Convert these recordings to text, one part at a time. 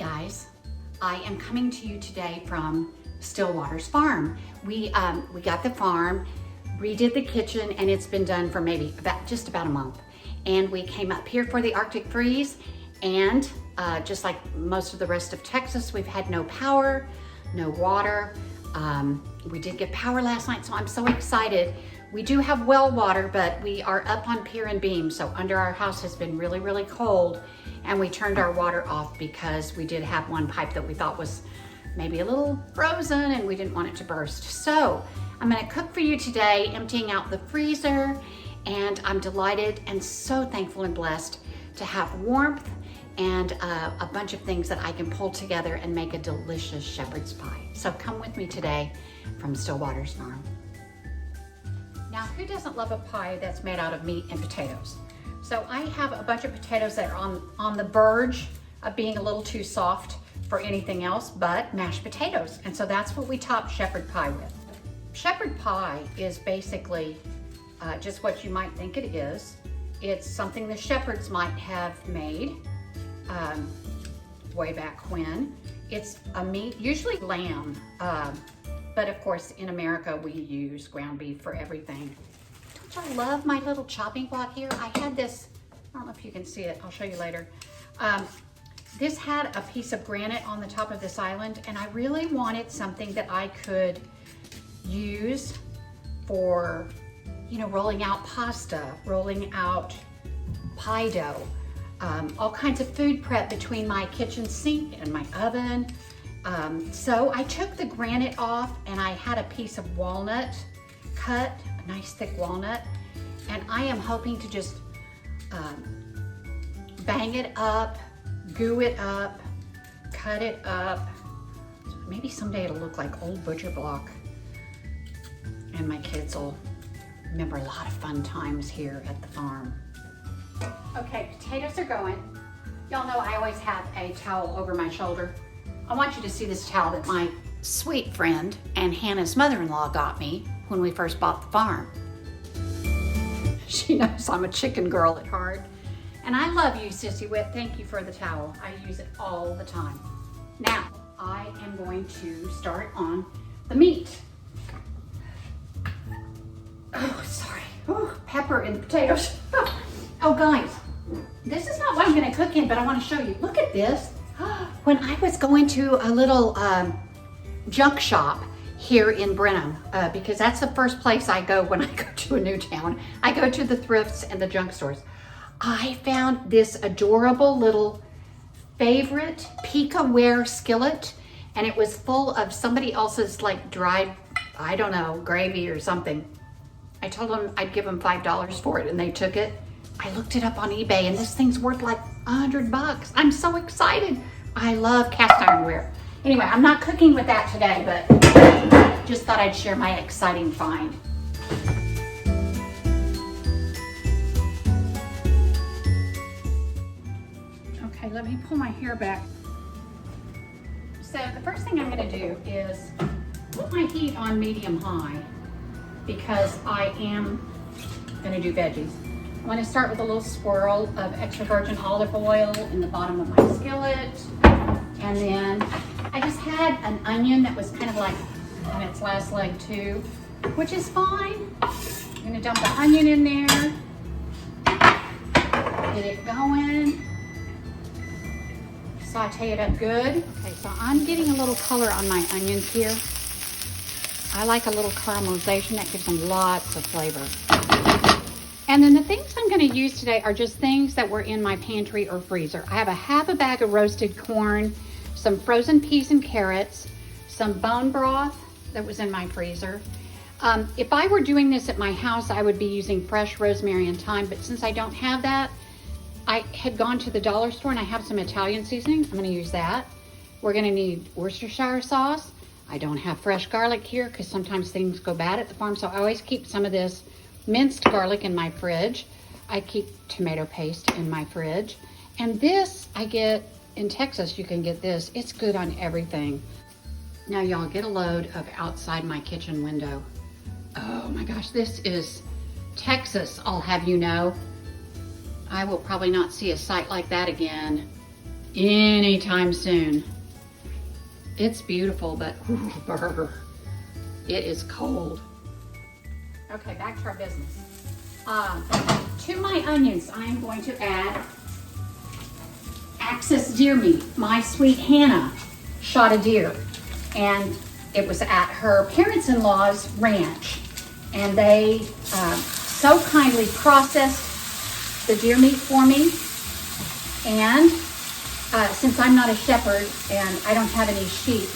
guys, I am coming to you today from Stillwater's farm. We got the farm, redid the kitchen, and it's been done for maybe just about a month. And we came up here for the Arctic freeze, and just like most of the rest of Texas, we've had no power, no water. We did get power last night, so I'm so excited. We do have well water, but we are up on pier and beam, so under our house has been really, really cold, and we turned our water off because we did have one pipe that we thought was maybe a little frozen and we didn't want it to burst. So I'm gonna cook for you today, emptying out the freezer, and I'm delighted and so thankful and blessed to have warmth and a bunch of things that I can pull together and make a delicious shepherd's pie. So come with me today from Stillwater's farm. Now, who doesn't love a pie that's made out of meat and potatoes? So I have a bunch of potatoes that are on the verge of being a little too soft for anything else but mashed potatoes. And so that's what we top shepherd pie with. Shepherd pie is basically just what you might think it is. It's something the shepherds might have made way back when. It's a meat, usually lamb, but of course in America we use ground beef for everything. Don't you love my little chopping block here? I had this, I don't know if you can see it, I'll show you later. This had a piece of granite on the top of this island, and I really wanted something that I could use for, you know, rolling out pasta, rolling out pie dough, all kinds of food prep between my kitchen sink and my oven. So I took the granite off and I had a piece of walnut cut, a nice thick walnut, and I am hoping to just bang it up, goo it up, cut it up. Maybe someday it'll look like old butcher block, and my kids will remember a lot of fun times here at the farm. Okay, potatoes are going. Y'all know I always have a towel over my shoulder. I want you to see this towel that my sweet friend and Hannah's mother-in-law got me when we first bought the farm. She knows I'm a chicken girl at heart. And I love you, Sissy Wit. Thank you for the towel. I use it all the time. Now, I am going to start on the meat. Oh, sorry. Oh, pepper in the potatoes. Oh, guys, this is not what I'm gonna cook in, but I wanna show you. Look at this. When I was going to a little junk shop here in Brenham, because that's the first place I go when I go to a new town. I go to the thrifts and the junk stores. I found this adorable little favorite Pika-ware skillet, and it was full of somebody else's like dried, I don't know, gravy or something. I told them I'd give them $5 for it, and they took it. I looked it up on eBay, and this thing's worth like $100. I'm so excited. I love cast ironware. Anyway, I'm not cooking with that today, but just thought I'd share my exciting find. Okay, let me pull my hair back. So the first thing I'm gonna do is put my heat on medium high because I am gonna do veggies. I'm gonna start with a little swirl of extra virgin olive oil in the bottom of my skillet. And then I just had an onion that was kind of like on its last leg too, which is fine. I'm gonna dump the onion in there, get it going, saute it up good. Okay, so I'm getting a little color on my onions here. I like a little caramelization, that gives them lots of flavor. And then the things I'm gonna use today are just things that were in my pantry or freezer. I have a half a bag of roasted corn, some frozen peas and carrots, some bone broth that was in my freezer. If I were doing this at my house, I would be using fresh rosemary and thyme, but since I don't have that, I had gone to the dollar store and I have some Italian seasoning. I'm gonna use that. We're gonna need Worcestershire sauce. I don't have fresh garlic here because sometimes things go bad at the farm, so I always keep some of this minced garlic in my fridge. I keep tomato paste in my fridge. And this I get in Texas, you can get this. It's good on everything. Now y'all, get a load of outside my kitchen window. Oh my gosh, this is Texas, I'll have you know. I will probably not see a sight like that again anytime soon. It's beautiful, but ooh, burr, it is cold. Okay, back to our business. To my onions, I am going to add Axis deer meat. My sweet Hannah shot a deer, and it was at her parents-in-law's ranch, and they so kindly processed the deer meat for me. And since I'm not a shepherd and I don't have any sheep,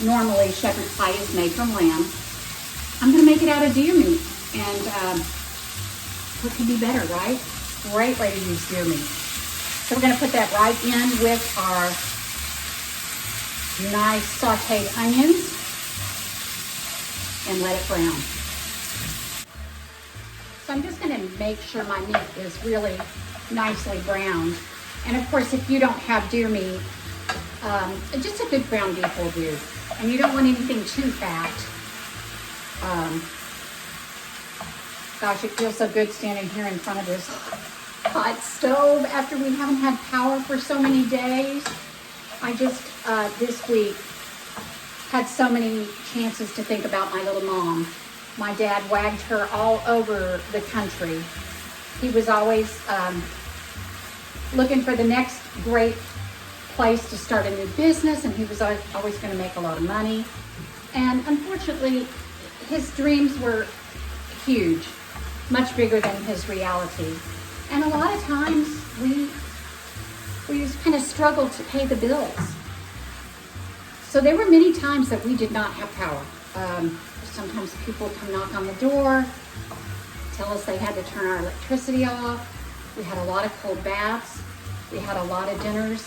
normally shepherd's pie is made from lamb. I'm gonna make it out of deer meat, and what could be better, right? Great way to use deer meat. So we're gonna put that right in with our nice sauteed onions and let it brown. So I'm just gonna make sure my meat is really nicely browned. And of course, if you don't have deer meat, just a good ground beef will do. And you don't want anything too fat. Gosh, it feels so good standing here in front of this hot stove after we haven't had power for so many days. I just, this week, had so many chances to think about my little mom. My dad wagged her all over the country. He was always looking for the next great place to start a new business, and he was always going to make a lot of money. And unfortunately, his dreams were huge, much bigger than his reality. And a lot of times we just kind of struggled to pay the bills. So there were many times that we did not have power. Sometimes people would come knock on the door, tell us they had to turn our electricity off. We had a lot of cold baths. We had a lot of dinners.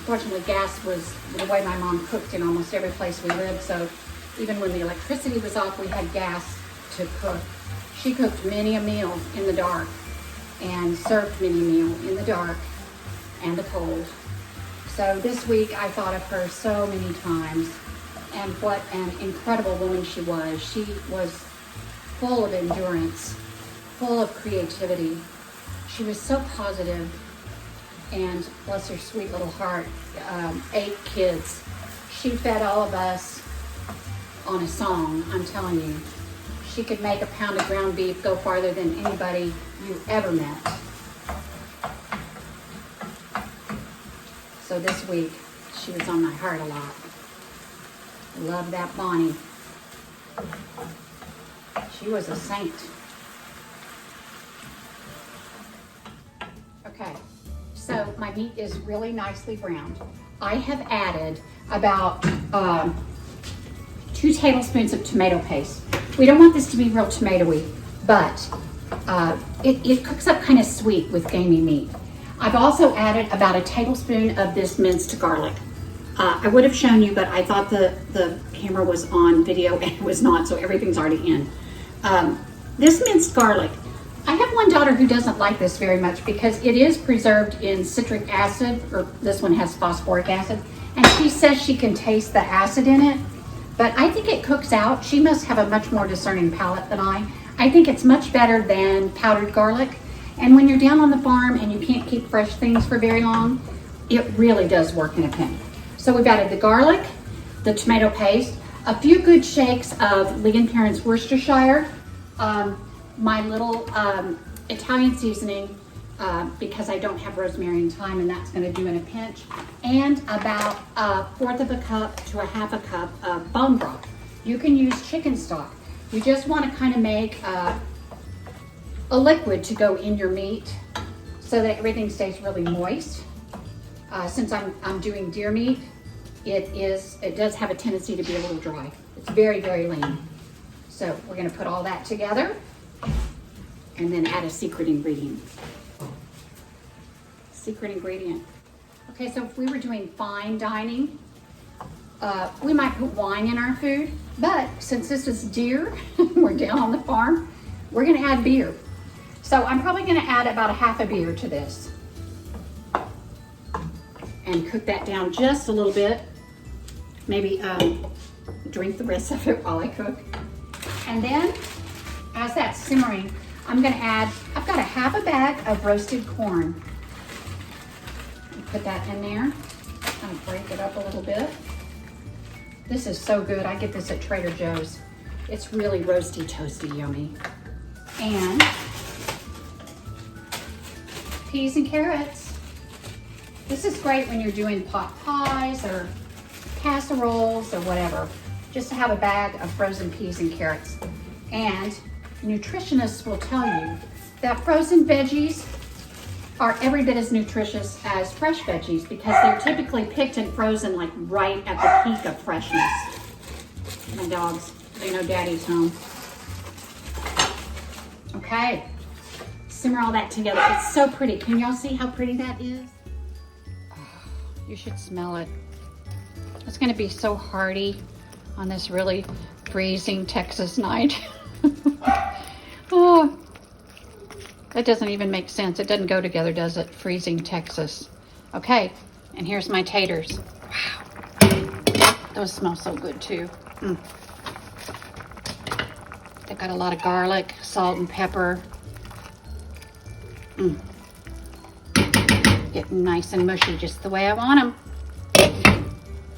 Fortunately, gas was the way my mom cooked in almost every place we lived. So even when the electricity was off, we had gas to cook. She cooked many a meal in the dark and served many a meal in the dark and the cold. So this week I thought of her so many times, and what an incredible woman she was. She was full of endurance, full of creativity. She was so positive, and bless her sweet little heart, 8 kids. She fed all of us on a song, I'm telling you. She could make a pound of ground beef go farther than anybody you ever met. So this week, she was on my heart a lot. Love that Bonnie. She was a saint. Okay, so my meat is really nicely browned. I have added about 2 tablespoons of tomato paste. We don't want this to be real tomatoey, but it cooks up kind of sweet with gamey meat. I've also added about a tablespoon of this minced garlic. I would have shown you, but I thought the camera was on video and it was not, so everything's already in. This minced garlic, I have one daughter who doesn't like this very much because it is preserved in citric acid, or this one has phosphoric acid, and she says she can taste the acid in it, but I think it cooks out. She must have a much more discerning palate than I. I think it's much better than powdered garlic, and when you're down on the farm and you can't keep fresh things for very long, it really does work in a pinch. So we've added the garlic, the tomato paste, a few good shakes of Lee & Perrins Worcestershire, my little Italian seasoning, because I don't have rosemary and thyme, and that's going to do in a pinch, and about 1/4 of a cup to a 1/2 a cup of bone broth. You can use chicken stock. You just want to kind of make a liquid to go in your meat so that everything stays really moist. Since I'm doing deer meat, it does have a tendency to be a little dry. It's very, very lean. So we're going to put all that together and then add a secret ingredient. Secret ingredient. Okay, so if we were doing fine dining, we might put wine in our food, but since this is deer, we're down on the farm, we're going to add beer. So I'm probably going to add about a 1/2 a beer to this and cook that down just a little bit. Maybe drink the rest of it while I cook. And then as that's simmering, I'm going to add, I've got a 1/2 a bag of roasted corn. Put that in there. Kind of break it up a little bit. This is so good. I get this at Trader Joe's. It's really roasty, toasty, yummy. And peas and carrots. This is great when you're doing pot pies or casseroles or whatever. Just to have a bag of frozen peas and carrots. And nutritionists will tell you that frozen veggies are every bit as nutritious as fresh veggies because they're typically picked and frozen like right at the peak of freshness. My dogs, they know Daddy's home. Okay, simmer all that together. It's so pretty. Can y'all see how pretty that is? Oh, you should smell it. It's gonna be so hearty on this really freezing Texas night. Oh. That doesn't even make sense. It doesn't go together, does it? Freezing Texas. Okay, and here's my taters. Wow. Those smell so good too. They've got a lot of garlic, salt, and pepper. Getting nice and mushy, just the way I want them.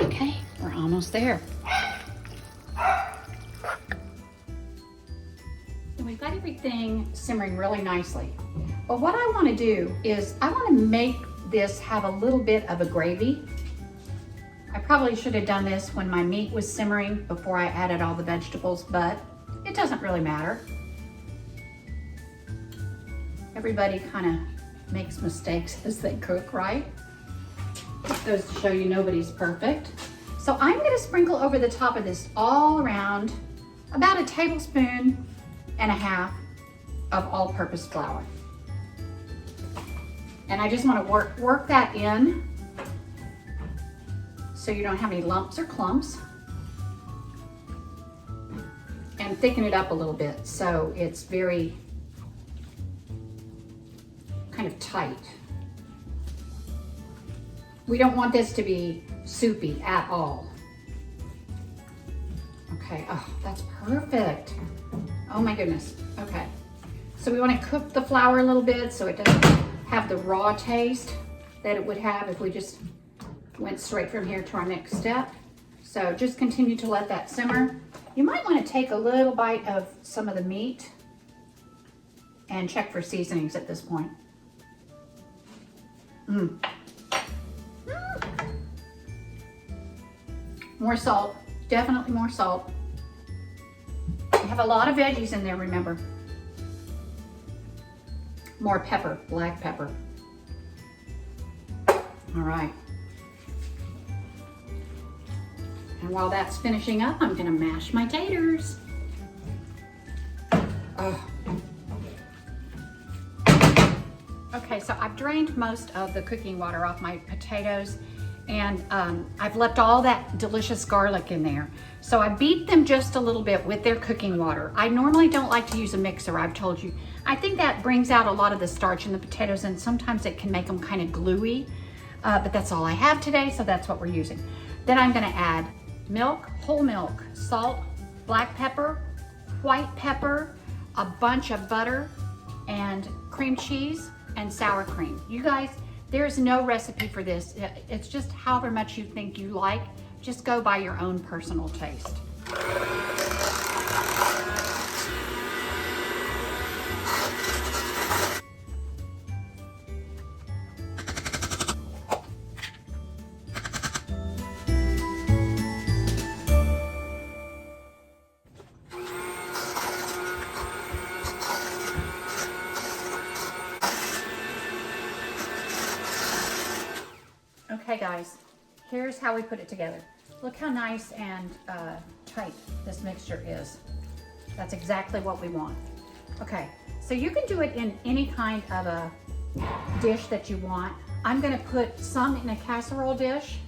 Okay, we're almost there. We've got everything simmering really nicely. But what I want to do is I want to make this have a little bit of a gravy. I probably should have done this when my meat was simmering before I added all the vegetables, but it doesn't really matter. Everybody kind of makes mistakes as they cook, right? It goes to show you nobody's perfect. So I'm going to sprinkle over the top of this all around about a tablespoon and a half of all-purpose flour. And I just want to work that in so you don't have any lumps or clumps. And thicken it up a little bit so it's very kind of tight. We don't want this to be soupy at all. Okay, oh, that's perfect. Oh my goodness, okay. So we want to cook the flour a little bit so it doesn't have the raw taste that it would have if we just went straight from here to our next step. So just continue to let that simmer. You might want to take a little bite of some of the meat and check for seasonings at this point. More salt, definitely more salt. We have a lot of veggies in there, remember. More pepper, black pepper. All right. And while that's finishing up, I'm gonna mash my taters. Oh. Okay, so I've drained most of the cooking water off my potatoes, and I've left all that delicious garlic in there. So I beat them just a little bit with their cooking water. I normally don't like to use a mixer, I've told you. I think that brings out a lot of the starch in the potatoes, and sometimes it can make them kind of gluey, but that's all I have today, so that's what we're using. Then I'm gonna add milk, whole milk, salt, black pepper, white pepper, a bunch of butter, and cream cheese and sour cream. You guys, there's no recipe for this. It's just however much you think you like. Just go by your own personal taste. Okay guys, here's how we put it together. Look how nice and tight this mixture is. That's exactly what we want. Okay, so you can do it in any kind of a dish that you want. I'm gonna put some in a casserole dish.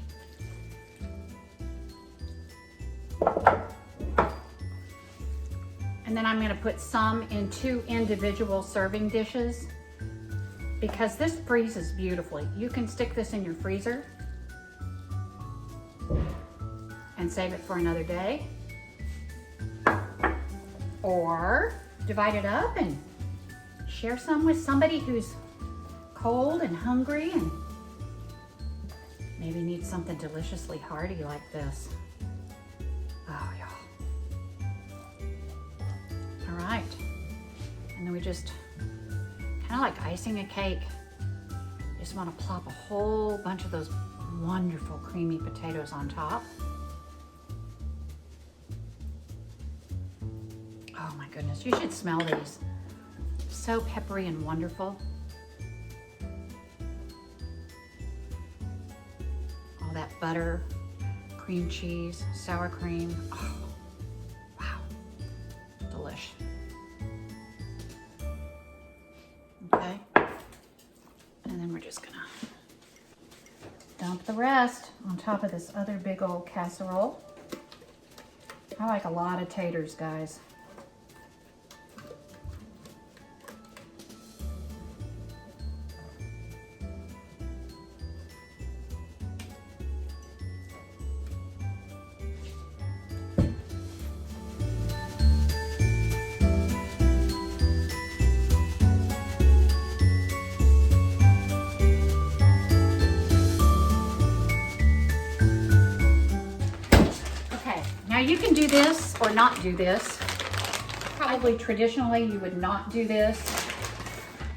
And then I'm gonna put some in 2 individual serving dishes because this freezes beautifully. You can stick this in your freezer and save it for another day. Or divide it up and share some with somebody who's cold and hungry and maybe need something deliciously hearty like this. Oh, y'all. All right. And then we just, kind of like icing a cake, just want to plop a whole bunch of those wonderful creamy potatoes on top. Oh my goodness, you should smell these. So peppery and wonderful. All that butter, cream cheese, sour cream. Oh, wow, delish. Okay, and then we're just gonna dump the rest on top of this other big old casserole. I like a lot of taters, guys. Now you can do this or not do this. Probably traditionally you would not do this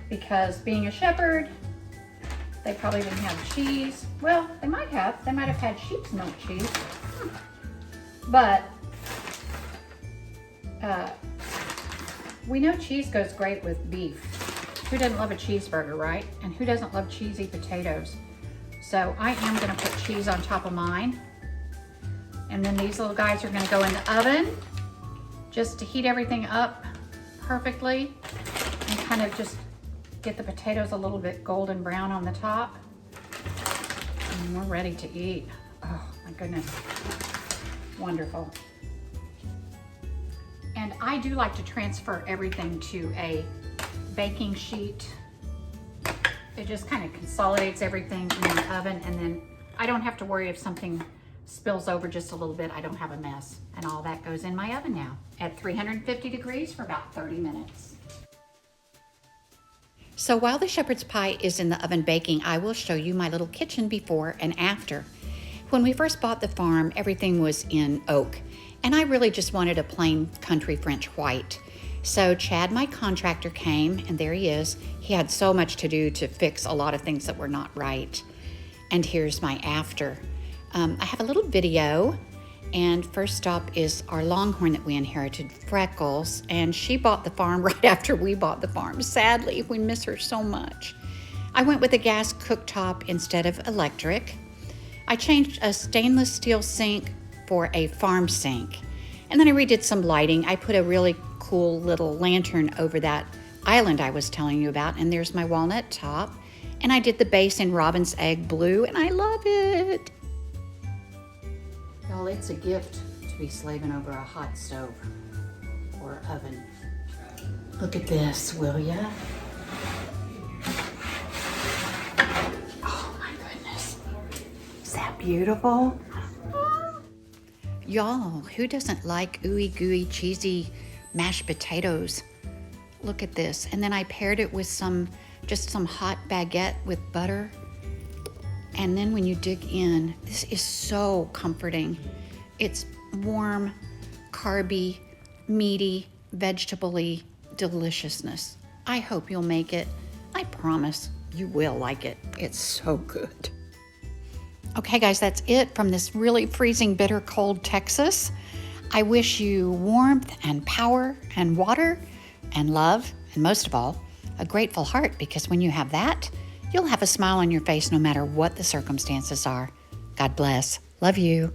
because being a shepherd, they probably didn't have cheese. Well, they might have had sheep's milk cheese. But we know cheese goes great with beef. Who doesn't love a cheeseburger, right? And who doesn't love cheesy potatoes? So I am gonna put cheese on top of mine. And then these little guys are gonna go in the oven just to heat everything up perfectly and kind of just get the potatoes a little bit golden brown on the top. And we're ready to eat. Oh my goodness, wonderful. And I do like to transfer everything to a baking sheet. It just kind of consolidates everything in the oven, and then I don't have to worry if something spills over just a little bit. I don't have a mess. And all that goes in my oven now at 350 degrees for about 30 minutes. So while the shepherd's pie is in the oven baking, I will show you my little kitchen before and after. When we first bought the farm, everything was in oak, and I really just wanted a plain country French white. So Chad, my contractor, came, and there he is. He had so much to do to fix a lot of things that were not right. And here's my after. I have a little video, and first stop is our longhorn that we inherited, Freckles, and she bought the farm right after we bought the farm. Sadly, we miss her so much. I went with a gas cooktop instead of electric. I changed a stainless steel sink for a farm sink, and then I redid some lighting. I put a really cool little lantern over that island I was telling you about, and there's my walnut top, and I did the base in robin's egg blue, and I love it. Y'all, it's a gift to be slaving over a hot stove or oven. Look at this, will ya? Oh my goodness. Is that beautiful? Y'all, who doesn't like ooey gooey cheesy mashed potatoes? Look at this. And then I paired it with just some hot baguette with butter. And then when you dig in, this is so comforting. It's warm, carby, meaty, vegetable-y deliciousness. I hope you'll make it. I promise you will like it. It's so good. Okay, guys, that's it from this really freezing, bitter cold Texas. I wish you warmth and power and water and love, and most of all, a grateful heart, because when you have that, you'll have a smile on your face no matter what the circumstances are. God bless. Love you.